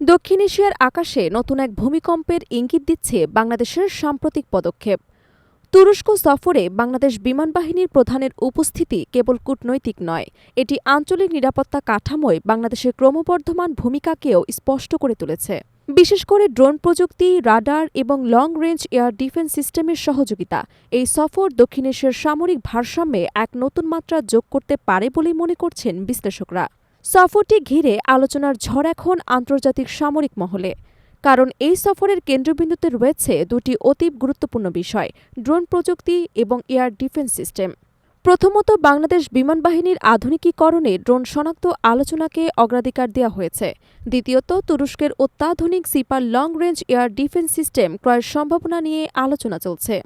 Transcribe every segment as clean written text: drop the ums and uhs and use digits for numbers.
দক্ষিণ এশিয়ার আকাশে নতুন এক ভূমিকম্পের ইঙ্গিত দিচ্ছে বাংলাদেশের সাম্প্রতিক পদক্ষেপ। তুরস্ক সফরে বাংলাদেশ বিমান বাহিনীর প্রধানের উপস্থিতি কেবল কূটনৈতিক নয়, এটি আঞ্চলিক নিরাপত্তা কাঠামোয় বাংলাদেশের ক্রমবর্ধমান ভূমিকাকেও স্পষ্ট করে তুলেছে। বিশেষ করে ড্রোন প্রযুক্তি, রাডার এবং লং রেঞ্জ এয়ার ডিফেন্স সিস্টেমের সহযোগিতা এই সফর দক্ষিণ এশিয়ার সামরিক ভারসাম্যে এক নতুন মাত্রা যোগ করতে পারে বলেই মনে করছেন বিশ্লেষকরা। সফরটি ঘিরে আলোচনার ঝড় এখন আন্তর্জাতিক সামরিক মহলে, কারণ এই সফরের কেন্দ্রবিন্দুতে রয়েছে দুটি অতি গুরুত্বপূর্ণ বিষয়: ড্রোন প্রযুক্তি এবং এয়ার ডিফেন্স সিস্টেম। প্রথমত, বাংলাদেশ বিমান বাহিনীর আধুনিকীকরণে ড্রোন শনাক্ত আলোচনাকে অগ্রাধিকার দেওয়া হয়েছে। দ্বিতীয়ত, তুরস্কের অত্যাধুনিক sipper long range air defence system ক্রয়ের সম্ভাবনা নিয়ে আলোচনা চলছে।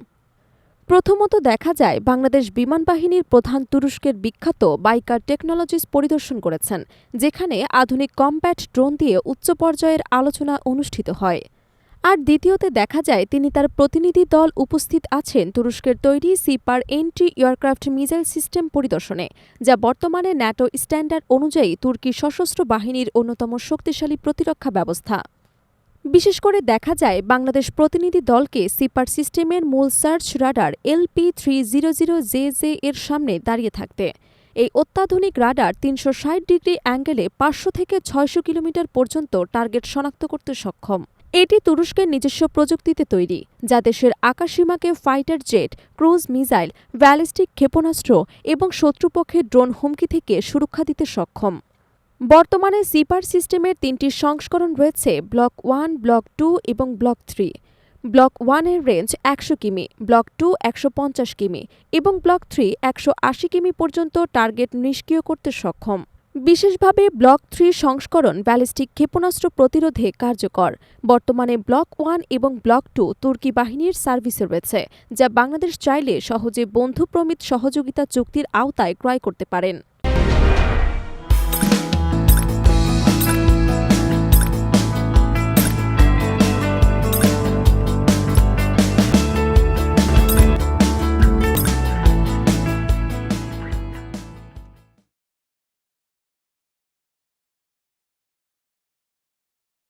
প্রথমত, দেখা যায় বাংলাদেশ বিমান বাহিনীর প্রধান তুরস্কের বিখ্যাত বাইকার টেকনোলজিস পরিদর্শন করেছেন, যেখানে আধুনিক কম্ব্যাট ড্রোন দিয়ে উচ্চ পর্যায়ের আলোচনা অনুষ্ঠিত হয়। আর দ্বিতীয়তে দেখা যায় তিনি তার প্রতিনিধি দল উপস্থিত আছেন তুরস্কের তৈরি sipper anti aircraft missile system পরিদর্শনে, যা বর্তমানে ন্যাটো স্ট্যান্ডার্ড অনুযায়ী তুর্কি সশস্ত্র বাহিনীর অন্যতম শক্তিশালী প্রতিরক্ষা ব্যবস্থা। বিশেষ করে দেখা যায় বাংলাদেশ প্রতিনিধি দলকে সিপার সিস্টেমের মূল সার্চ রাডার LP-300JJ এর সামনে দাঁড়িয়ে থাকতে। এই অত্যাধুনিক রাডার ৩৬০ ডিগ্রি অ্যাঙ্গেলে ৫০০ থেকে ৬০০ কিলোমিটার পর্যন্ত টার্গেট শনাক্ত করতে সক্ষম। এটি তুরস্কের নিজস্ব প্রযুক্তিতে তৈরি, যা দেশের আকাশসীমাকে fighter jet, cruise missile, ballistic ক্ষেপণাস্ত্র এবং শত্রুপক্ষের ড্রোন হুমকি থেকে সুরক্ষা দিতে সক্ষম। বর্তমানে সিপার সিস্টেমের ৩টি সংস্করণ রয়েছে: ব্লক 1, ব্লক 2 এবং ব্লক 3। ব্লক 1 এর রেঞ্জ ১০০ কিমি, ব্লক 2 ১৫০ কিমি এবং ব্লক 3 ১৮০ কিমি পর্যন্ত টার্গেট নিষ্ক্রিয় করতে সক্ষম। বিশেষভাবে ব্লক 3 সংস্করণ ব্যালিস্টিক ক্ষেপণাস্ত্র প্রতিরোধে কার্যকর। বর্তমানে ব্লক 1 এবং ব্লক 2 তুর্কি বাহিনীর সার্ভিসে রয়েছে, যা বাংলাদেশ চাইলে সহজে বন্ধুপ্রমিত সহযোগিতা চুক্তির আওতায় ক্রয় করতে পারেন।